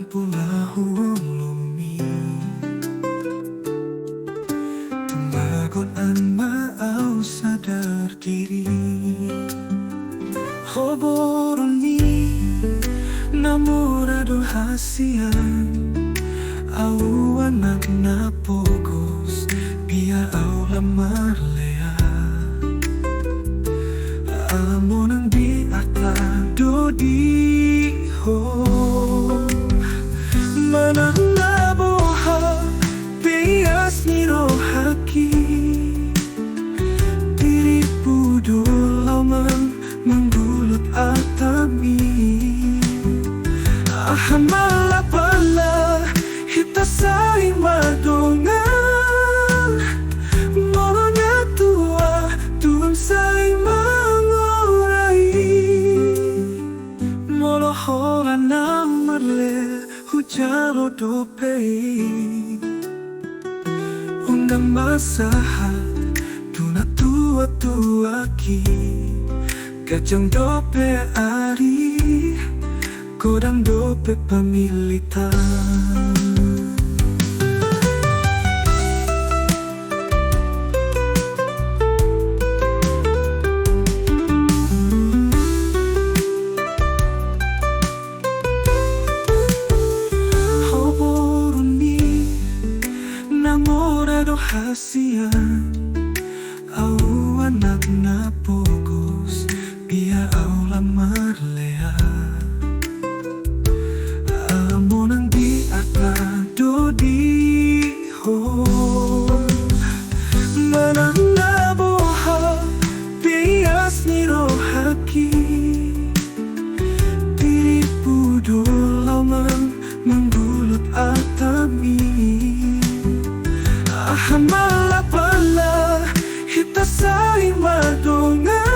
pula hulumi tumagon ang maaw sadar diri Hoboron ni namorado hasian awan nagnapogos biya aw lamarlea amo nang di atado di ho manang nabuha bias ni rohaki diri pudul lamang menggulut atami ahamala pala hita say madongan mga tua tuang say manguray molohoran ng marle hujaro dopey undang masaha tunatua-tua ki Kacang dope ari Kodang dope pamilitan Hoboron ni namorado hasian awan nagnapogos biya aw lamarlea amo nang di atado di ho manang nabuha bias ni rohaki diri pudul lamang menggulut atami ahamala pala hita say madongan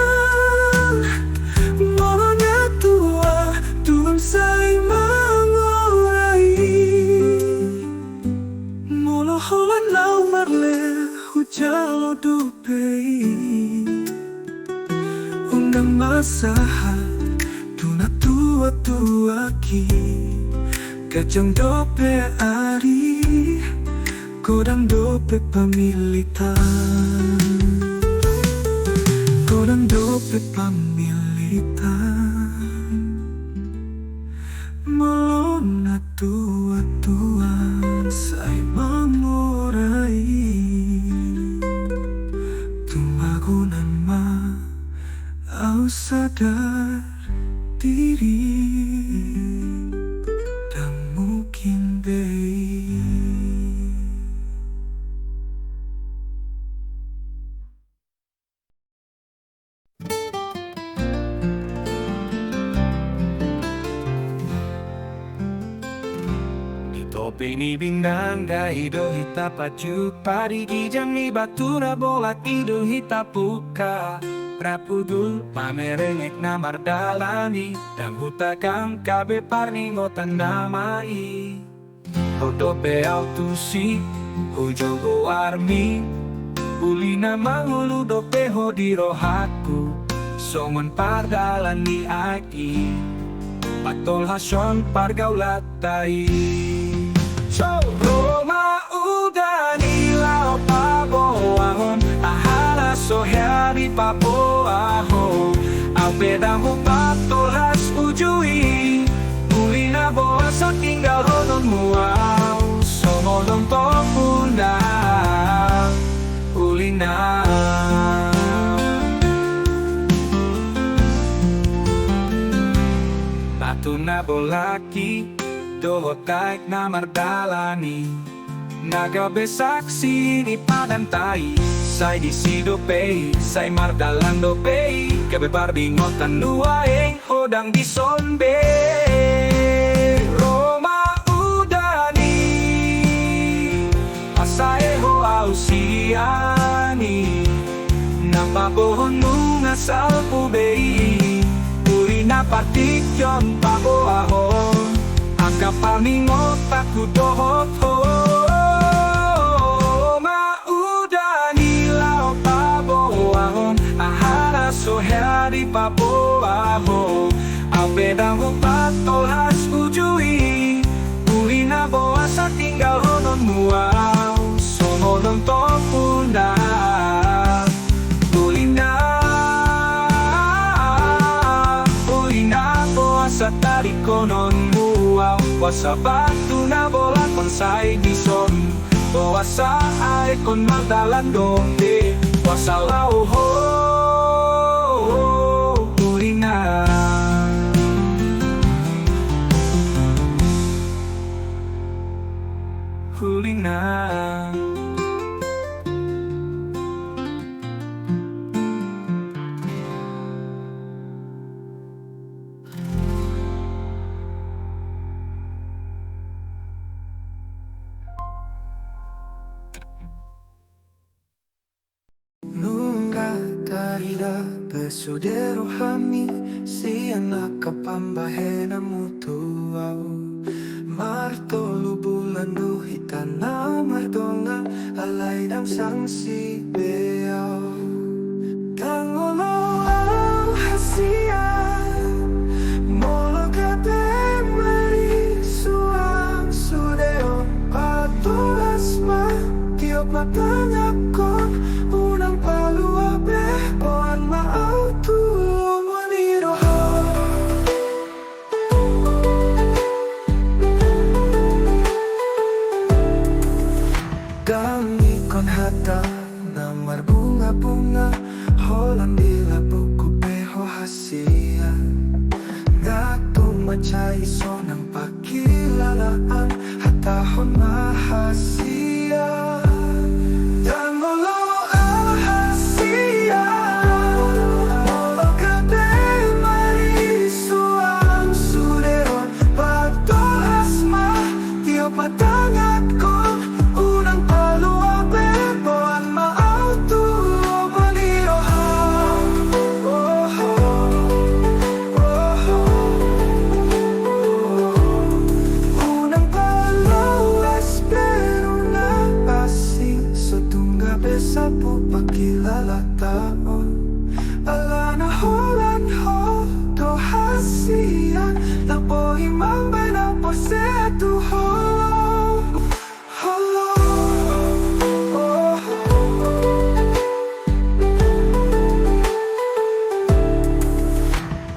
say manguray moloholan law marle hujalo dupey undang masaha tunatua-tua ki kacang dope ari kodang dope pamilitan kodang dope pamilitan Malona tua-tuan say manguray tumagunan ma aw sadar diri dan mungkin bay Pinibing ng dahido hita pajuk Parigijang ni batura bolat ido hita puka Rapudul pamerengek na mardalani Dan hutakang kabe parningotan namai Hodope autusi hujogo armi Uli na mangulu dope hodiro haku Songon pardalan ni aki Patol hasyon pargaulatai So, Roma udani lao paboahon Ahala sohari paboahon Ang pedang patolhas ujui Muli na boas at tinggal honon muaw Somolong topuna Uli na Batu na bolaki Dohotaik na mardalani Nagabe saksi ni padantai Say di sidopei Say mardalan dopei Kabe bardingotan nuaeng Hodang di sonbe Roma udani Asae ho ausiani Napabohon nunga salpubei Uri na partikyon paboahon Kapal ning otakku dohot ho Maudani lao paboahon Ahara sohari paboahon Ang pedang patol has ujui wow. Wasa batu na bola konsay di sorry. Wasa ay kon madalan donde. Wasa lau ho. Huli na. Huli na. Nunca caída besude rohani si anak kapambahe na mutuaw Martolo bulan duhitan na mardonga alay dam sang si beaw Tangolo ang hasia Molo kape mari suang sudeo patulas ma tiop matanya ko unang paluabe Oan maautu maniroha Kami kon hata na marbunga-bunga Holandila buku beho hasia Datong macaiso ng pakilalaan Hatahon mahasia Tangolo patangat ko unang paluabe Boan maautu maniroha oh, oh, oh. Unang paluas pero napasi Sa tungga besa po pakilala taon Ala na holan ho to hasian Na po imambay na po sa tuho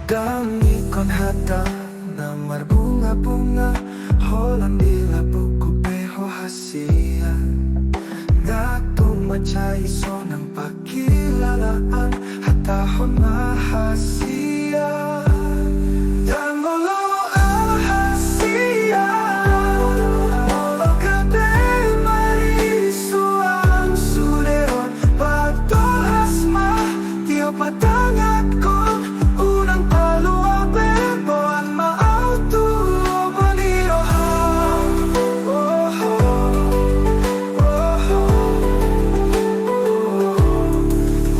Kami kon hata na marbunga-bunga Holandila buku beho hasia Datong macaiso ng pakilalaan Hatahon mahasia Tangolo ang hasia Molo kape marisuang suderon Patolas ma tiyo patangat ko unang paluabe Boan maautu maniroha oh, oh, oh, oh.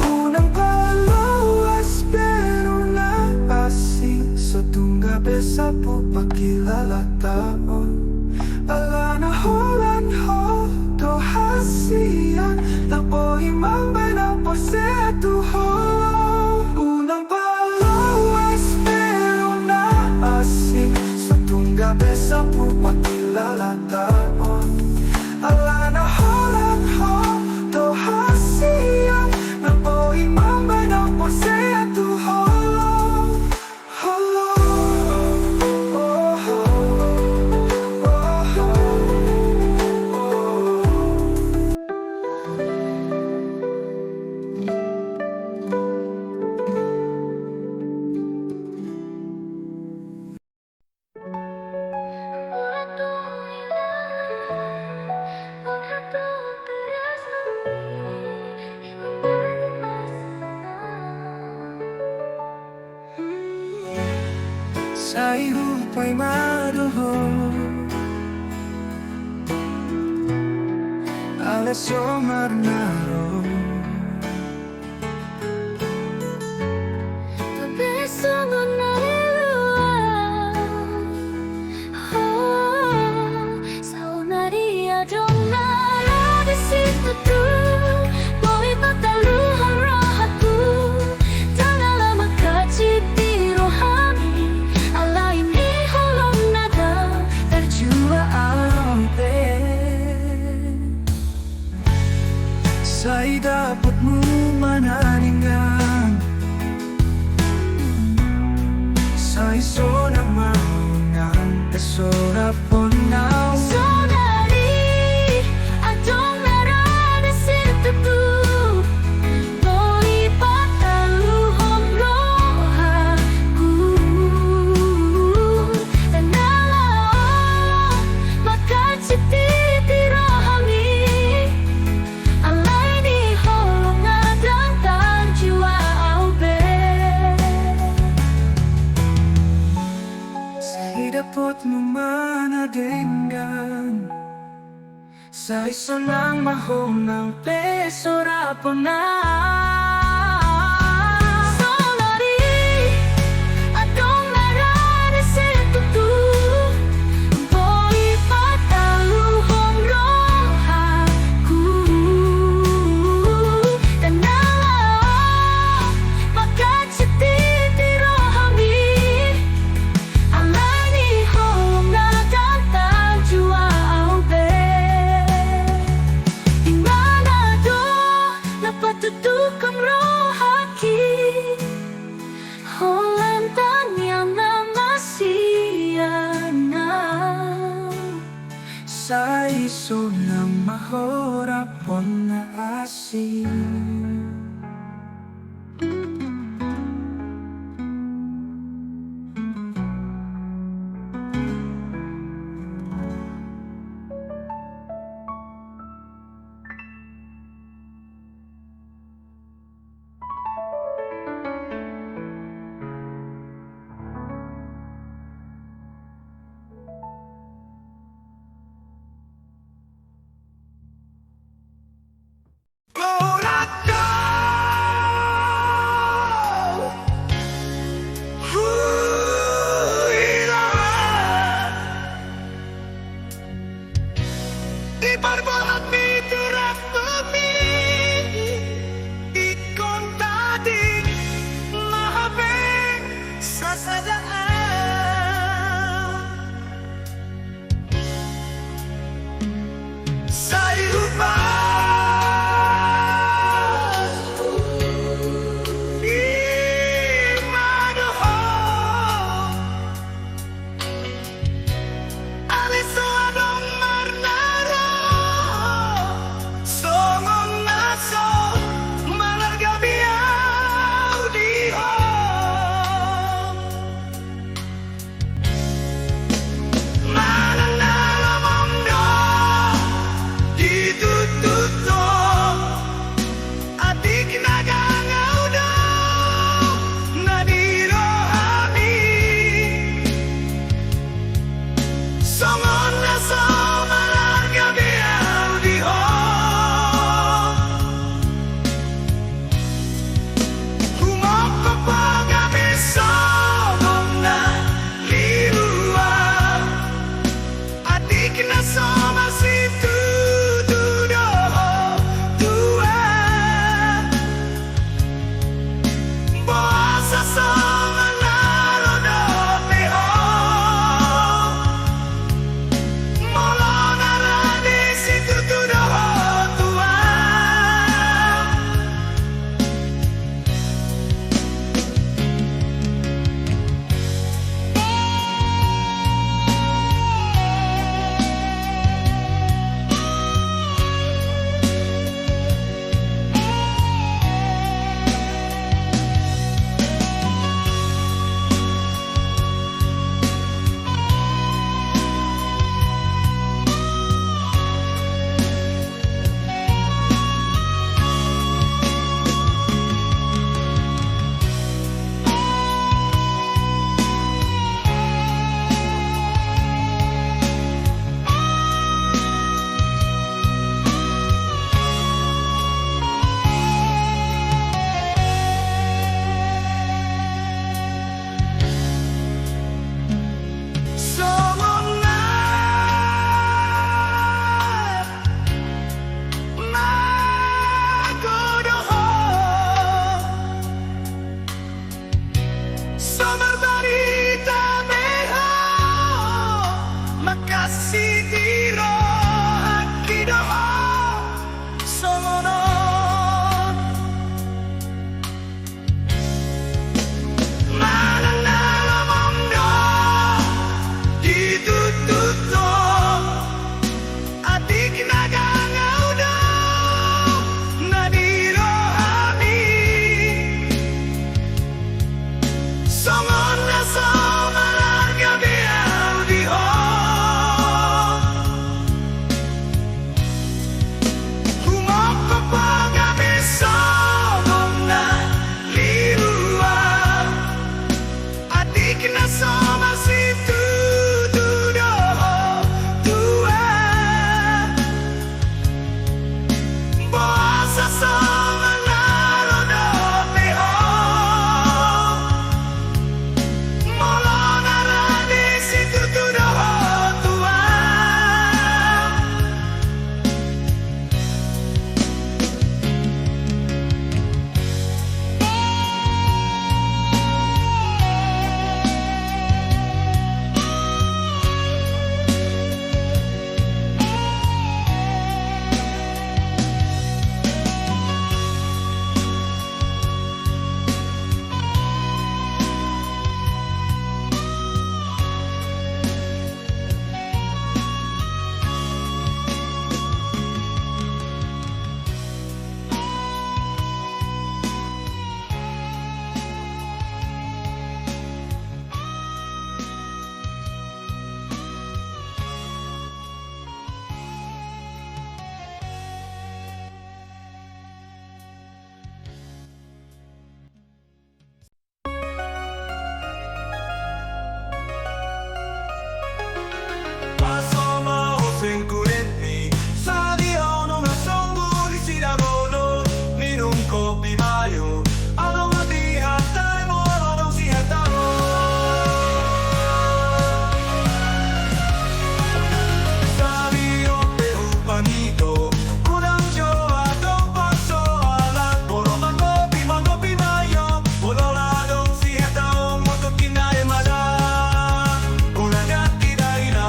Unang paluas pero napasi Sa tungga besa po pakilala taon Ala na holan ho to hasian Na po imambay na po sa tuho Unang paluas pero napasi Sa tungga besa po pakilala taon Ala na holan ho to hasian Na po imambay na po sa tuho Hello, oh, oh, oh, oh. Sa ihupay maduhog Alas omar naro Pabesongon na iluan Sa unaria dong naradisito tu Boy pataluhan rahatku Tangala magkachiti rohani Alay ni holong nada Terjua alampe Sa ida Tesora Ponau Saudari, adong narada situ Boli pataluhong rohaku Dan nalao makaciti di rohami Alay di holong ngadang tan jiwa aube Dapat mo man adinggan Sa isa ng mahong ng Tesora Ponau Saudari, adong narada situ Boli pataluhong rohaku Dan nalao makaciti di rohami Alay ni holong nadatang jua aube Di mana do napatutukang rohaki Holantan yang namasiyana Sa iso ng mahorapon na asin tuto adik nagangau do nadiro ami songon na somalar gabiau di ho humok kapagami sogong na lirua adik na somasitu dudo tua boasa somanalo do peho molona radi situ dudo tua Pasoma hoseng kurenti sadio no nasongu di siragono minum kopi mayo alo mati hatai mo alo si hataro sadio pe upanito kurang joa dong paso alat poro mangopi mayo polo ladong si hatao moto kinai mada kurang gati dari na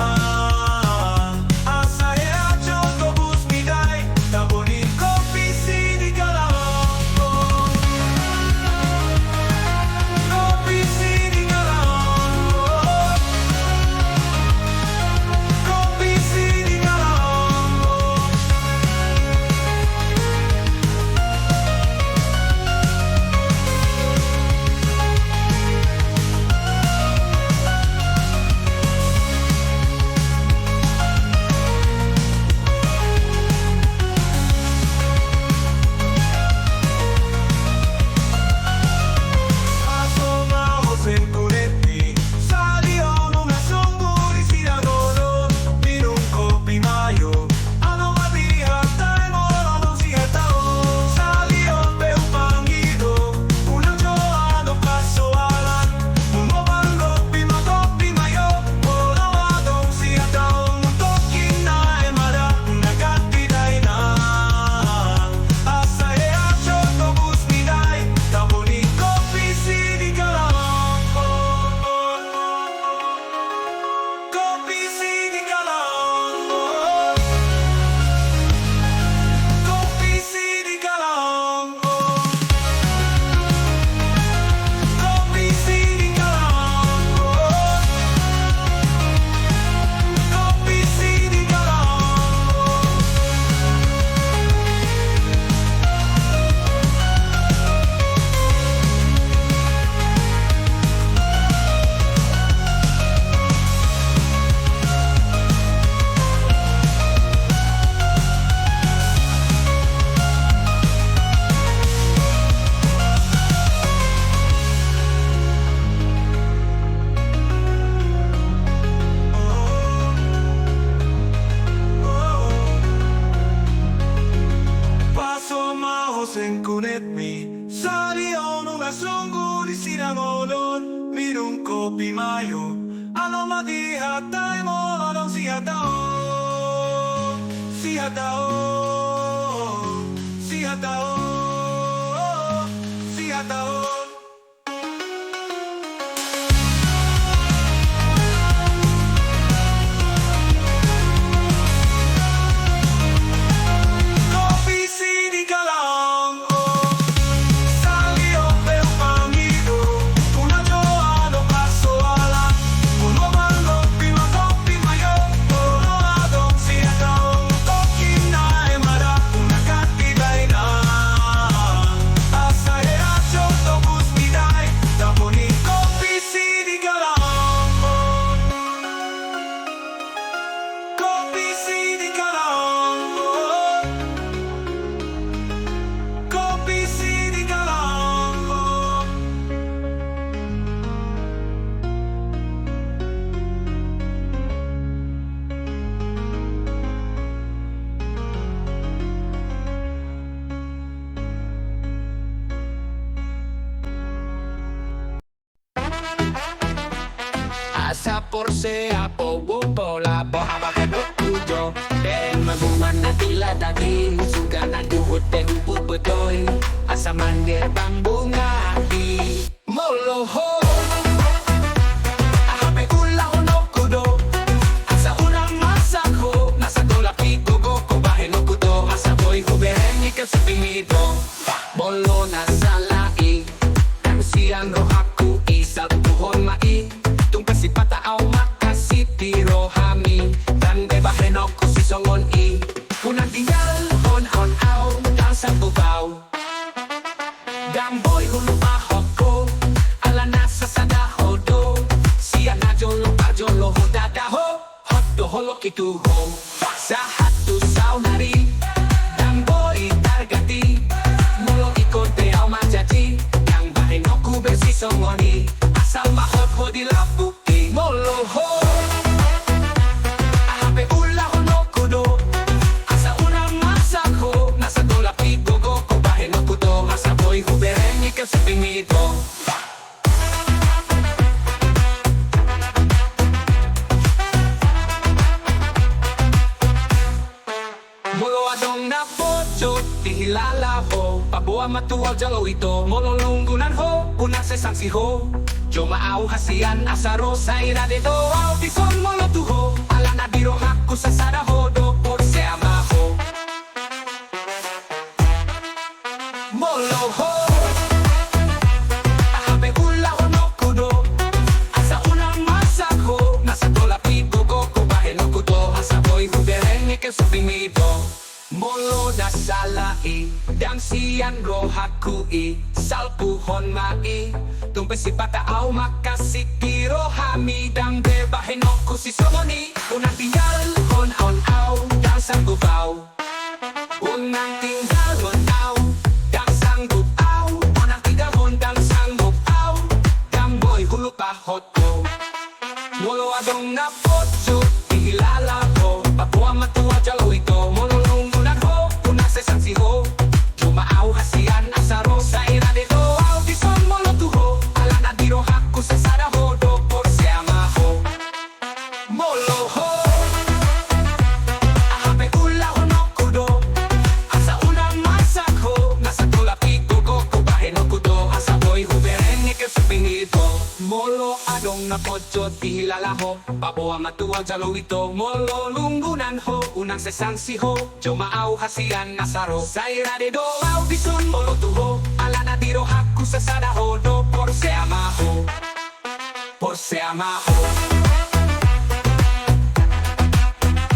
Hoseng kunetmi sadio no nasongu di sinangonon minum kopi mayo alo mati hatai mo alo si hatao si hatao si hatao si hatao por sea po bupo la po habakado kujo den maguman na tila daging sugan na duhot den bubudoy asa mandir bang bunga di moloho ahape ula no kudo asa unang masako nasa tulapi gogo ko bahe no kudo asa boy huberen ikaw sa pimido bolo na sa lai siang rohaku isal tuhon mai tung pasipata au makasiti rohami dan debahen aku si songon i kunang tinggal hon au dan sa tubaw dan boy hulu bahoko ala nasa sada hodo siya na jolo pa jolo hodadaho hot do holo kituho sa hatu saunari dan boy targati mulo ikote au majaji Noku besi songoni asal mahot ho di lapuki moloho ahape ula ho no kudo asa una masako nasa tulapi gogo ko bahe no kudo asa boy huberen ikaw sa pimido Molo adong na pocho tihilala ho Pabuha matuwal jalo ito Mololunggunan ho Unang sesangsi ho Joma au hasian asaro sa irade do Au tison molo tuho Ala na biro haku sa sada ho Do por se ama ho Molo ho Ahape ula ho no kudo Asa unang masako Nasa tolapi gogo ko bahe no kudo Asa boy huberen ikaw sa pimido Molo na salai Dang siyan rohaku i Salpuhon mai Tumpe si pata au makasiti rohami Dang debahin aku si somoni Unang tinggal hon au Dang sanggup au Unang tinggal hon au Dang sanggup au Unang tinggal hon dang sanggup au Dang boy hulu pahot ko Molo adong na potso Ihilala ko Papuha matuwa jalo ito Molo sesangsi ho Cuma au hasian asaro sa irade do Au tison molo tuho Ala na diro haku sa sada ho Do por se ama ho Molo ho Ahape ula ho no kudo Asa unang masak ho Nasa tulapi gogo ko bahe no kudo Asa boy huberen ikaw sa pingito Molo adong na pocho tihilala ho Pabuha matuwal jalo ito Molo lunggunan ho Unang sesangsi ho Joma au hasian nasaro Sa irade do au dison molo tuho Ala na diro haku sa sada ho Do por se ama ho Por se ama ho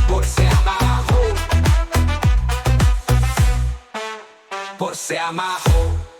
Por se ama ho Por se ama ho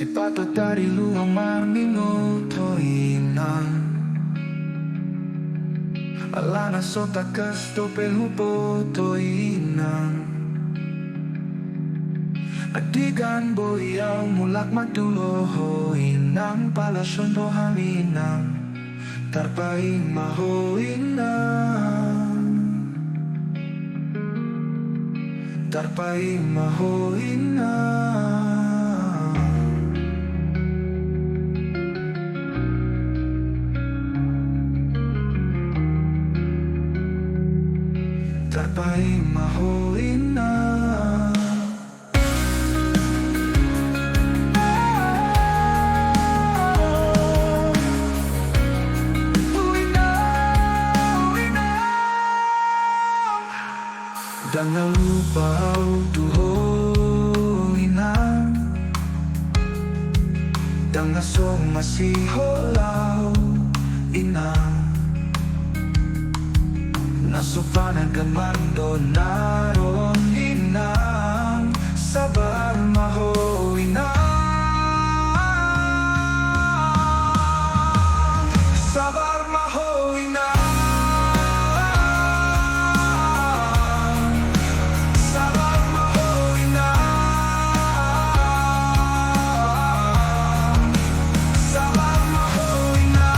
Sipato dari luang minuto inang Alana sota kesto pelhupo to inang Adigan boyaw mulak madulo ho inang Palasyon to haminang Tarpaing maho inang Tarpaing maho inang Tarpaing maho inang Dangal lupaw tuho inang Dangasong masiholaw inang Nasupanan gamando naroon inang Sabar maho inang Sabar maho inang Sabar maho inang Sabar maho inang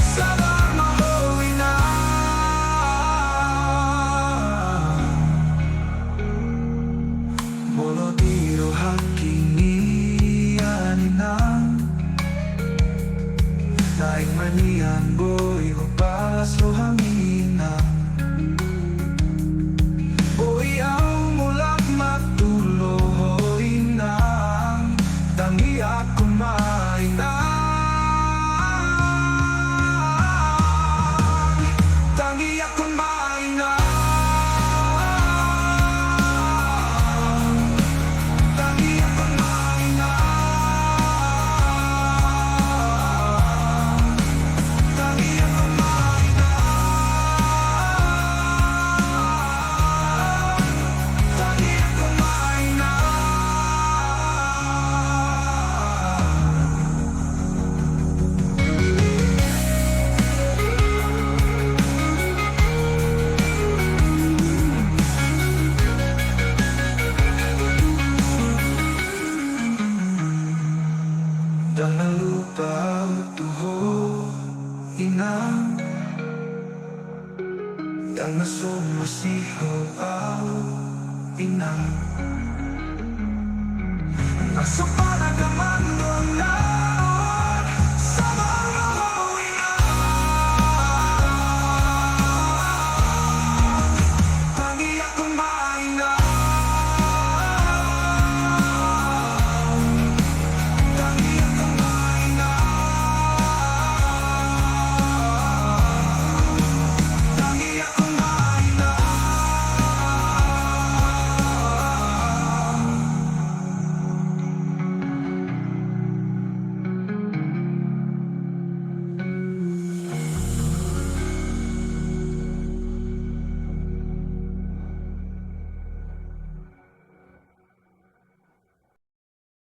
Sabar maho inang Molo tiro hakinian inang Naing manian boy palas lo haminang Boy ang mulak matulo ho inang Tangi ako mainang Tangi ako mainang Tangi ako mainang Tangi ako mainang Tangi ako mainang Jangan lupa tuho inang Jangan sumasiho inang Nasupa na gamando na